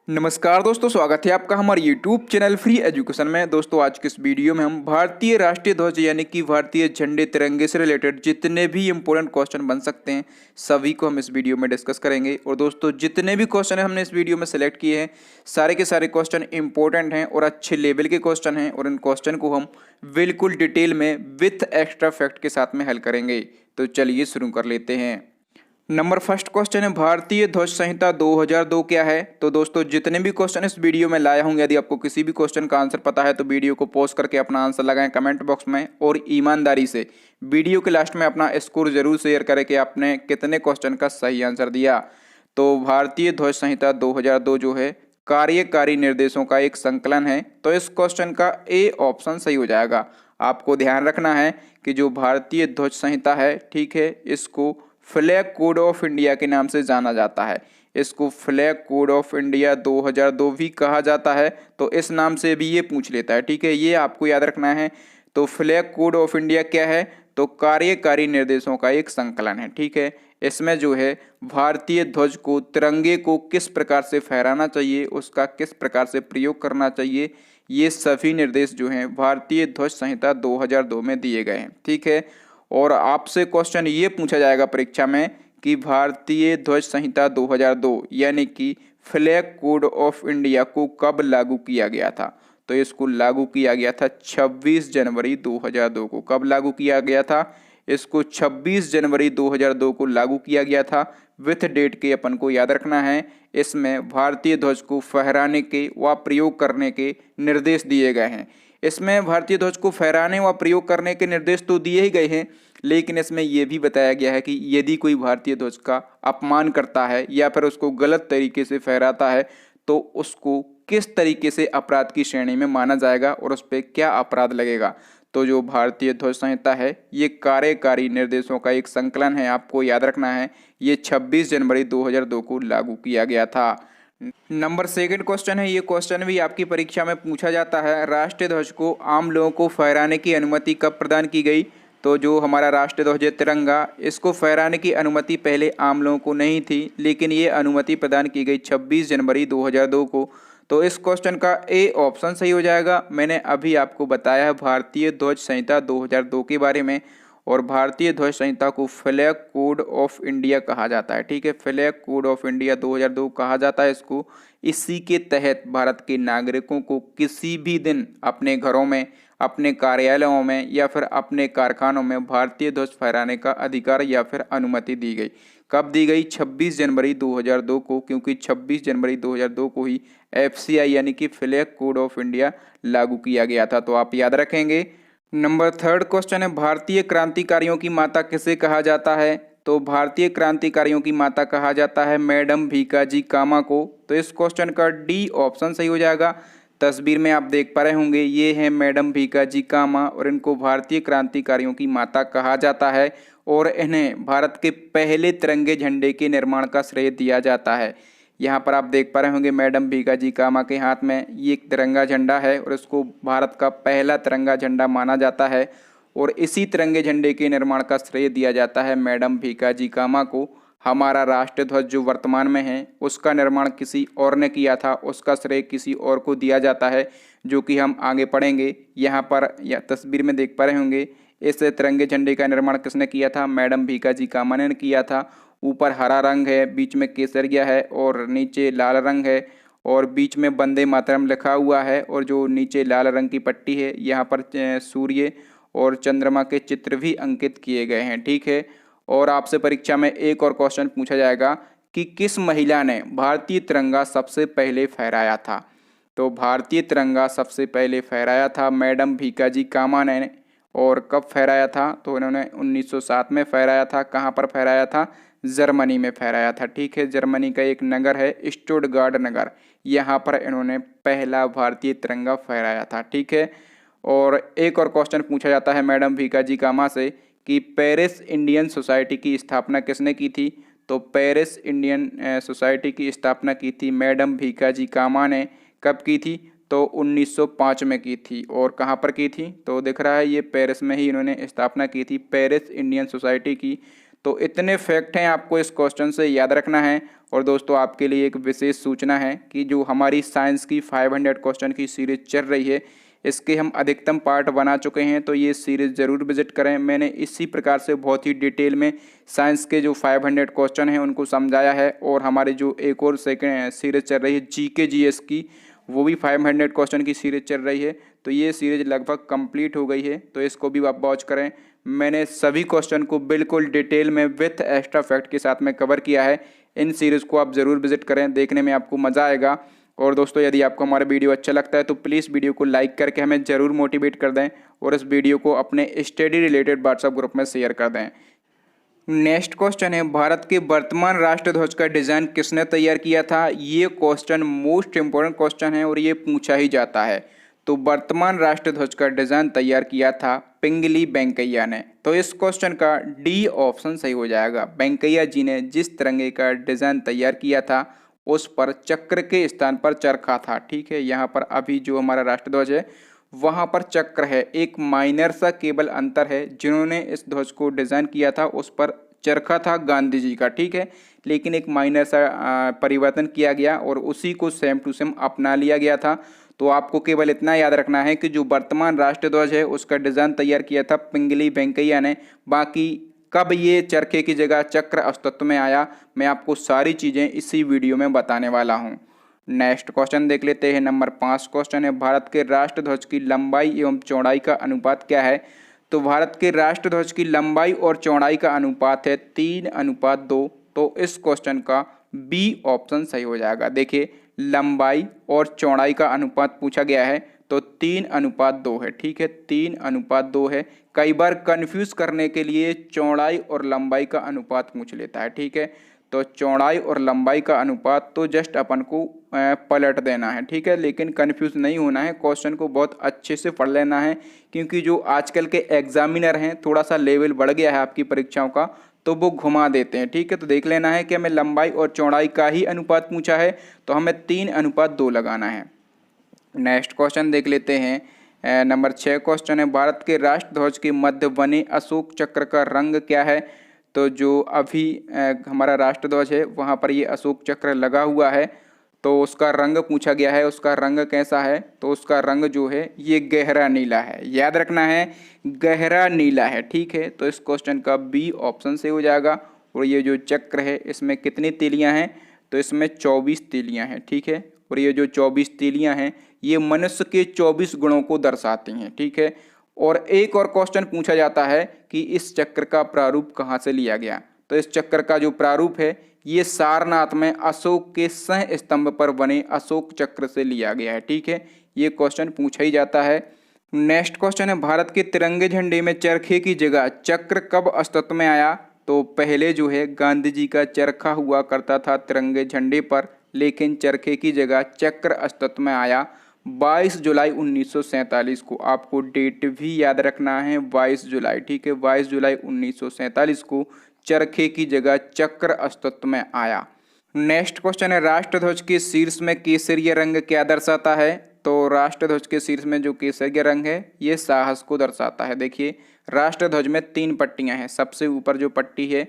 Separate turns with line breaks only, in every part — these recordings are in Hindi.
नमस्कार दोस्तों, स्वागत है आपका हमारे YouTube चैनल फ्री एजुकेशन में। दोस्तों आज के इस वीडियो में हम भारतीय राष्ट्रीय ध्वज यानी कि भारतीय झंडे तिरंगे से रिलेटेड जितने भी इंपॉर्टेंट क्वेश्चन बन सकते हैं सभी को हम इस वीडियो में डिस्कस करेंगे। और दोस्तों जितने भी क्वेश्चन है हमने इस वीडियो में सेलेक्ट किए हैं सारे के सारे क्वेश्चन इंपॉर्टेंट हैं और अच्छे लेवल के क्वेश्चन हैं और इन क्वेश्चन को हम बिल्कुल डिटेल में विथ एक्स्ट्रा फैक्ट के साथ में हल करेंगे। तो चलिए शुरू कर लेते हैं। नंबर फर्स्ट क्वेश्चन है, भारतीय ध्वज संहिता 2002 क्या है। तो दोस्तों जितने भी क्वेश्चन इस वीडियो में लाया होंगे, यदि आपको किसी भी क्वेश्चन का आंसर पता है तो वीडियो को पॉज करके अपना आंसर लगाएं कमेंट बॉक्स में और ईमानदारी से वीडियो के लास्ट में अपना स्कोर जरूर शेयर करें कि आपने कितने क्वेश्चन का सही आंसर दिया। तो भारतीय ध्वज संहिता 2002 जो है कार्यकारी निर्देशों का एक संकलन है। तो इस क्वेश्चन का ए ऑप्शन सही हो जाएगा। आपको ध्यान रखना है कि जो भारतीय ध्वज संहिता है, ठीक है, इसको फ्लैग कोड ऑफ इंडिया के नाम से जाना जाता है। इसको फ्लैग कोड ऑफ इंडिया 2002 भी कहा जाता है। तो इस नाम से भी ये पूछ लेता है, ठीक है, ये आपको याद रखना है। तो फ्लैग कोड ऑफ इंडिया क्या है, तो कार्यकारी निर्देशों का एक संकलन है, ठीक है। इसमें जो है भारतीय ध्वज को, तिरंगे को किस प्रकार से फहराना चाहिए, उसका किस प्रकार से प्रयोग करना चाहिए, ये सभी निर्देश जो हैं भारतीय ध्वज संहिता 2002 में दिए गए हैं, ठीक है। और आपसे क्वेश्चन ये पूछा जाएगा परीक्षा में कि भारतीय ध्वज संहिता 2002 यानी कि फ्लैग कोड ऑफ इंडिया को कब लागू किया गया था। तो इसको लागू किया गया था 26 जनवरी 2002 को। कब लागू किया गया था, इसको 26 जनवरी 2002 को लागू किया गया था। विथ डेट के अपन को याद रखना है। इसमें भारतीय ध्वज को फहराने के व प्रयोग करने के निर्देश दिए गए हैं। इसमें भारतीय ध्वज को फहराने व प्रयोग करने के निर्देश तो दिए ही गए हैं, लेकिन इसमें यह भी बताया गया है कि यदि कोई भारतीय ध्वज का अपमान करता है या फिर उसको गलत तरीके से फहराता है तो उसको किस तरीके से अपराध की श्रेणी में माना जाएगा और उस पर क्या अपराध लगेगा। तो जो भारतीय ध्वज संहिता है ये कार्यकारी निर्देशों का एक संकलन है, आपको याद रखना है। ये 26 जनवरी 2002 को लागू किया गया था। नंबर सेकंड क्वेश्चन है, ये क्वेश्चन भी आपकी परीक्षा में पूछा जाता है। राष्ट्रीय ध्वज को आम लोगों को फहराने की अनुमति कब प्रदान की गई। तो जो हमारा राष्ट्रीय ध्वज है तिरंगा, इसको फहराने की अनुमति पहले आम लोगों को नहीं थी, लेकिन ये अनुमति प्रदान की गई 26 जनवरी 2002 को। तो इस क्वेश्चन का ए ऑप्शन सही हो जाएगा। मैंने अभी आपको बताया है भारतीय ध्वज संहिता 2002 के बारे में, और भारतीय ध्वज संहिता को फ्लैग कोड ऑफ इंडिया कहा जाता है, ठीक है। फ्लैग कोड ऑफ इंडिया 2002 कहा जाता है इसको। इसी के तहत भारत के नागरिकों को किसी भी दिन अपने घरों में, अपने कार्यालयों में या फिर अपने कारखानों में भारतीय ध्वज फहराने का अधिकार या फिर अनुमति दी गई। कब दी गई, 26 जनवरी 2002 को, क्योंकि 26 जनवरी 2002 को ही FCI यानी कि फ्लैग कोड ऑफ इंडिया लागू किया गया था। तो आप याद रखेंगे। नंबर थर्ड क्वेश्चन है, भारतीय क्रांतिकारियों की माता किसे कहा जाता है। तो भारतीय क्रांतिकारियों की माता कहा जाता है मैडम भीकाजी कामा को। तो इस क्वेश्चन का डी ऑप्शन सही हो जाएगा। तस्वीर में आप देख पा रहे होंगे, ये है मैडम भीकाजी कामा और इनको भारतीय क्रांतिकारियों की माता कहा जाता है और इन्हें भारत के पहले तिरंगे झंडे के निर्माण का श्रेय दिया जाता है। यहाँ पर आप देख पा रहे होंगे मैडम भीकाजी कामा के हाथ में ये एक तिरंगा झंडा है और इसको भारत का पहला तिरंगा झंडा माना जाता है। और इसी तिरंगे झंडे के निर्माण का श्रेय दिया जाता है मैडम भीकाजी कामा को। हमारा राष्ट्रीय ध्वज जो वर्तमान में है उसका निर्माण किसी और ने किया था, उसका श्रेय किसी और को दिया जाता है, जो कि हम आगे पढ़ेंगे। यहाँ पर या तस्वीर में देख पा रहे होंगे, इस तिरंगे झंडे का निर्माण किसने किया था, मैडम भीकाजी कामा ने किया था। ऊपर हरा रंग है, बीच में केसरिया है और नीचे लाल रंग है और बीच में वंदे मातरम लिखा हुआ है। और जो नीचे लाल रंग की पट्टी है यहाँ पर सूर्य और चंद्रमा के चित्र भी अंकित किए गए हैं, ठीक है। और आपसे परीक्षा में एक और क्वेश्चन पूछा जाएगा कि किस महिला ने भारतीय तिरंगा सबसे पहले फहराया था। तो भारतीय तिरंगा सबसे पहले फहराया था मैडम भीकाजी कामा ने। और कब फहराया था, तो इन्होंने 1907 में फहराया था। कहाँ पर फहराया था, जर्मनी में फहराया था, ठीक है। जर्मनी का एक नगर है स्टुटगार्ट नगर, यहाँ पर इन्होंने पहला भारतीय तिरंगा फहराया था, ठीक है। और एक और क्वेश्चन पूछा जाता है मैडम भीकाजी कामा से कि पेरिस इंडियन सोसाइटी की स्थापना किसने की थी। तो पेरिस इंडियन सोसाइटी की स्थापना की थी मैडम भीकाजी कामा ने। कब की थी, तो 1905 में की थी। और कहाँ पर की थी, तो दिख रहा है ये पेरिस में ही इन्होंने स्थापना की थी पेरिस इंडियन सोसाइटी की। तो इतने फैक्ट हैं, आपको इस क्वेश्चन से याद रखना है। और दोस्तों आपके लिए एक विशेष सूचना है कि जो हमारी साइंस की 500 क्वेश्चन की सीरीज चल रही है, इसके हम अधिकतम पार्ट बना चुके हैं, तो ये सीरीज़ ज़रूर विजिट करें। मैंने इसी प्रकार से बहुत ही डिटेल में साइंस के जो 500 क्वेश्चन हैं उनको समझाया है। और हमारी जो एक और सेकेंड सीरीज़ चल रही है जीके जीएस की, वो भी 500 क्वेश्चन की सीरीज़ चल रही है। तो ये सीरीज़ लगभग कंप्लीट हो गई है, तो इसको भी आप वॉच करें। मैंने सभी क्वेश्चन को बिल्कुल डिटेल में विथ एक्स्ट्रा फैक्ट के साथ में कवर किया है। इन सीरीज़ को आप ज़रूर विजिट करें, देखने में आपको मज़ा आएगा। और दोस्तों यदि आपको हमारा वीडियो अच्छा लगता है तो प्लीज़ वीडियो को लाइक करके हमें ज़रूर मोटिवेट कर दें और इस वीडियो को अपने स्टडी रिलेटेड व्हाट्सएप ग्रुप में शेयर कर दें। नेक्स्ट क्वेश्चन है, भारत के वर्तमान राष्ट्रध्वज का डिज़ाइन किसने तैयार किया था? ये क्वेश्चन मोस्ट इम्पोर्टेंट क्वेश्चन है और ये पूछा ही जाता है। तो वर्तमान राष्ट्रध्वज का डिज़ाइन तैयार किया था पिंगली वेंकैया ने। तो इस क्वेश्चन का डी ऑप्शन सही हो जाएगा। वेंकैया जी ने जिस तिरंगे का डिज़ाइन तैयार किया था उस पर चक्र के स्थान पर चरखा था। ठीक है, यहाँ पर अभी जो हमारा राष्ट्रध्वज है वहाँ पर चक्र है। एक माइनर सा केवल अंतर है, जिन्होंने इस ध्वज को डिज़ाइन किया था उस पर चरखा था गांधी जी का। ठीक है, लेकिन एक माइनर सा परिवर्तन किया गया और उसी को सेम टू सेम अपना लिया गया था। तो आपको केवल इतना याद रखना है कि जो वर्तमान राष्ट्रध्वज है उसका डिज़ाइन तैयार किया था पिंगली वेंकैया ने। बाकी कब ये चरखे की जगह चक्र अस्तित्व में आया, मैं आपको सारी चीज़ें इसी वीडियो में बताने वाला हूँ। नेक्स्ट क्वेश्चन देख लेते हैं। नंबर 5 क्वेश्चन है, भारत के राष्ट्रध्वज की लंबाई एवं चौड़ाई का अनुपात क्या है? तो भारत के राष्ट्रध्वज की लंबाई और चौड़ाई का अनुपात है 3:2। तो इस क्वेश्चन का बी ऑप्शन सही हो जाएगा। देखिए, लंबाई और चौड़ाई का अनुपात पूछा गया है तो 3:2 है। ठीक है, 3:2 है। कई बार कंफ्यूज करने के लिए चौड़ाई और लंबाई का अनुपात पूछ लेता है। ठीक है, तो चौड़ाई और लंबाई का अनुपात तो जस्ट अपन को पलट देना है। ठीक है, लेकिन कंफ्यूज नहीं होना है, क्वेश्चन को बहुत अच्छे से पढ़ लेना है, क्योंकि जो आजकल के एग्जामिनर हैं थोड़ा सा लेवल बढ़ गया है आपकी परीक्षाओं का, तो वो घुमा देते हैं। ठीक है, तो देख लेना है कि हमें लंबाई और चौड़ाई का ही अनुपात पूछा है तो हमें 3:2 लगाना है। नेक्स्ट क्वेश्चन देख लेते हैं। नंबर 6 क्वेश्चन है, भारत के राष्ट्रध्वज के मध्य बने अशोक चक्र का रंग क्या है? तो जो अभी हमारा राष्ट्रध्वज है वहाँ पर ये अशोक चक्र लगा हुआ है, तो उसका रंग पूछा गया है। उसका रंग कैसा है? तो उसका रंग जो है ये गहरा नीला है। याद रखना है, गहरा नीला है। ठीक है, तो इस क्वेश्चन का बी ऑप्शन से हो जाएगा। और ये जो चक्र है इसमें कितनी तीलियां हैं? तो इसमें 24 तीलियां हैं। ठीक है, और ये जो 24 तीलियां हैं ये मनुष्य के 24 गुणों को दर्शाती हैं। ठीक है, और एक और क्वेश्चन पूछा जाता है कि इस चक्र का प्रारूप कहाँ से लिया गया? तो इस चक्र का जो प्रारूप है ये सारनाथ में अशोक के सह स्तंभ पर बने अशोक चक्र से लिया गया है। ठीक है, ये क्वेश्चन पूछा ही जाता है। नेक्स्ट क्वेश्चन है, भारत के तिरंगे झंडे में चरखे की जगह चक्र कब अस्तित्व में आया? तो पहले जो है गांधी जी का चरखा हुआ करता था तिरंगे झंडे पर, लेकिन चरखे की जगह चक्र अस्तित्व में आया 22 जुलाई 1947 को। आपको डेट भी याद रखना है, 22 जुलाई। ठीक है, 22 जुलाई 1947 को चरखे की जगह चक्र अस्तित्व में आया। नेक्स्ट क्वेश्चन है, राष्ट्रध्वज के शीर्ष में केसरिया रंग क्या दर्शाता है? तो राष्ट्रध्वज के शीर्ष में जो केसरिया रंग है ये साहस को दर्शाता है। देखिए, राष्ट्रध्वज में 3 पट्टियां हैं। सबसे ऊपर जो पट्टी है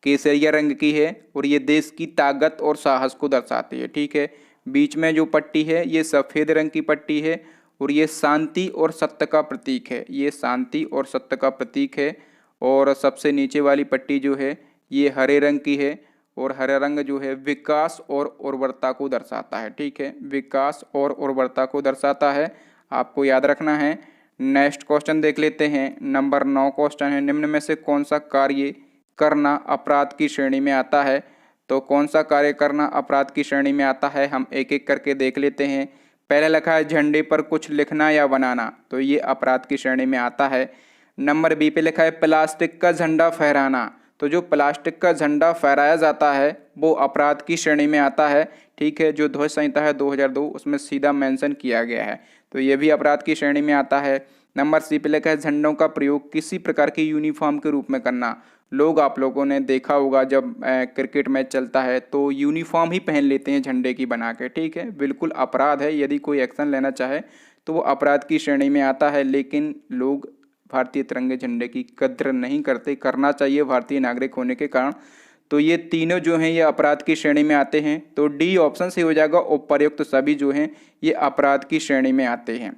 केसरिया रंग की है और ये देश की ताकत और साहस को दर्शाती है। ठीक है, बीच में जो पट्टी है ये सफ़ेद रंग की पट्टी है और ये शांति और सत्य का प्रतीक है। ये शांति और सत्य का प्रतीक है। और सबसे नीचे वाली पट्टी जो है ये हरे रंग की है और हरा रंग जो है विकास और उर्वरता को दर्शाता है। ठीक है, विकास और उर्वरता को दर्शाता है, आपको याद रखना है। नेक्स्ट क्वेश्चन देख लेते हैं। नंबर 9 क्वेश्चन है, निम्न में से कौन सा कार्य करना अपराध की श्रेणी में आता है? तो कौन सा कार्य करना अपराध की श्रेणी में आता है, हम एक एक करके देख लेते हैं। पहले लिखा है झंडे पर कुछ लिखना या बनाना, तो ये अपराध की श्रेणी में आता है। नंबर बी पे लिखा है प्लास्टिक का झंडा फहराना, तो जो प्लास्टिक का झंडा फहराया जाता है वो अपराध की श्रेणी में आता है। ठीक है, जो ध्वज संहिता है 2002 उसमें सीधा मेंशन किया गया है, तो ये भी अपराध की श्रेणी में आता है। नंबर सी पे लिखा है झंडों का प्रयोग किसी प्रकार की यूनिफॉर्म के रूप में करना। लोग, आप लोगों ने देखा होगा जब क्रिकेट मैच चलता है तो यूनिफॉर्म ही पहन लेते हैं झंडे की बना के। ठीक है, बिल्कुल अपराध है, यदि कोई एक्शन लेना चाहे तो वो अपराध की श्रेणी में आता है, लेकिन लोग भारतीय तिरंगे झंडे की कद्र नहीं करते, करना चाहिए भारतीय नागरिक होने के कारण। तो ये तीनों जो हैं ये अपराध की श्रेणी में आते हैं। तो डी ऑप्शन से हो जाएगा, उपर्युक्त सभी जो हैं ये अपराध की श्रेणी में आते हैं।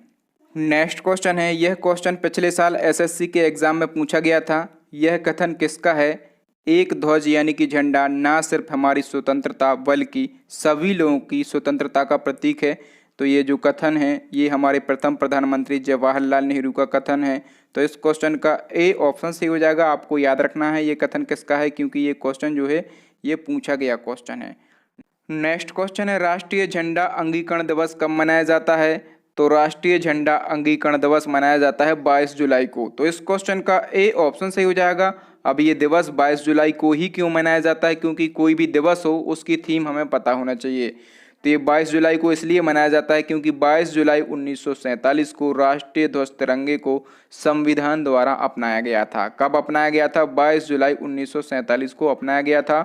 नेक्स्ट क्वेश्चन है, यह क्वेश्चन पिछले साल एसएससी के एग्जाम में पूछा गया था। यह कथन किसका है? एक ध्वज यानी कि झंडा ना सिर्फ हमारी स्वतंत्रता बल्कि सभी लोगों की स्वतंत्रता का प्रतीक है। तो ये जो कथन है ये हमारे प्रथम प्रधानमंत्री जवाहरलाल नेहरू का कथन है। तो इस क्वेश्चन का ए ऑप्शन सही हो जाएगा। आपको याद रखना है ये कथन किसका है, क्योंकि ये क्वेश्चन जो है ये पूछा गया क्वेश्चन है। नेक्स्ट क्वेश्चन है, राष्ट्रीय झंडा अंगीकरण दिवस कब मनाया जाता है? तो राष्ट्रीय झंडा अंगीकरण दिवस मनाया जाता है 22 जुलाई को। तो इस क्वेश्चन का ए ऑप्शन सही हो जाएगा। अब ये दिवस 22 जुलाई को ही क्यों मनाया जाता है? क्योंकि कोई भी दिवस हो उसकी थीम हमें पता होना चाहिए। तो ये 22 जुलाई को इसलिए मनाया जाता है क्योंकि 22 जुलाई 1947 को राष्ट्रीय ध्वज तिरंगे को संविधान द्वारा अपनाया गया था। कब अपनाया गया था? 22 जुलाई 1947 को अपनाया गया था।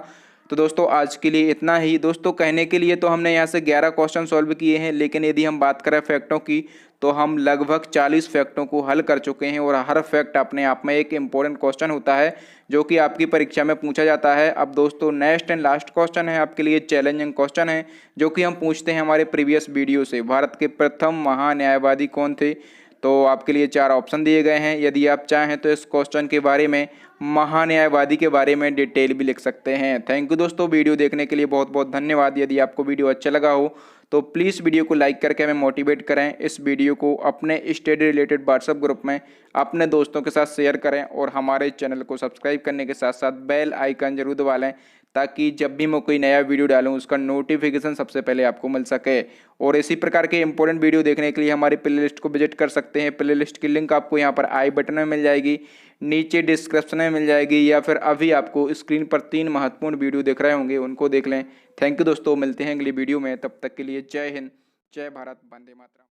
तो दोस्तों आज के लिए इतना ही। दोस्तों कहने के लिए तो हमने यहाँ से 11 क्वेश्चन सॉल्व किए हैं, लेकिन यदि हम बात करें फैक्टों की तो हम लगभग 40 फैक्टों को हल कर चुके हैं और हर फैक्ट अपने आप में एक इम्पोर्टेंट क्वेश्चन होता है जो कि आपकी परीक्षा में पूछा जाता है। अब दोस्तों नेक्स्ट एंड लास्ट क्वेश्चन है आपके लिए, चैलेंजिंग क्वेश्चन है जो कि हम पूछते हैं हमारे प्रीवियस वीडियो से। भारत के प्रथम महान्यायवादी कौन थे? तो आपके लिए 4 ऑप्शन दिए गए हैं। यदि आप चाहें तो इस क्वेश्चन के बारे में, महान्यायवादी के बारे में डिटेल भी लिख सकते हैं। थैंक यू दोस्तों, वीडियो देखने के लिए बहुत बहुत धन्यवाद। यदि आपको वीडियो अच्छा लगा हो तो प्लीज़ वीडियो को लाइक करके हमें मोटिवेट करें। इस वीडियो को अपने स्टडी रिलेटेड व्हाट्सएप ग्रुप में अपने दोस्तों के साथ शेयर करें और हमारे चैनल को सब्सक्राइब करने के साथ साथ बेल आइकन जरूर दबा लें, ताकि जब भी मैं कोई नया वीडियो डालूं उसका नोटिफिकेशन सबसे पहले आपको मिल सके। और इसी प्रकार के इंपॉर्टेंट वीडियो देखने के लिए हमारी प्लेलिस्ट को विजिट कर सकते हैं। प्लेलिस्ट की लिंक आपको यहाँ पर आई बटन में मिल जाएगी, नीचे डिस्क्रिप्शन में मिल जाएगी, या फिर अभी आपको स्क्रीन पर 3 महत्वपूर्ण वीडियो दिख रहे होंगे, उनको देख लें। थैंक यू दोस्तों, मिलते हैं अगली वीडियो में। तब तक के लिए जय हिंद, जय भारत, वंदे मातरम।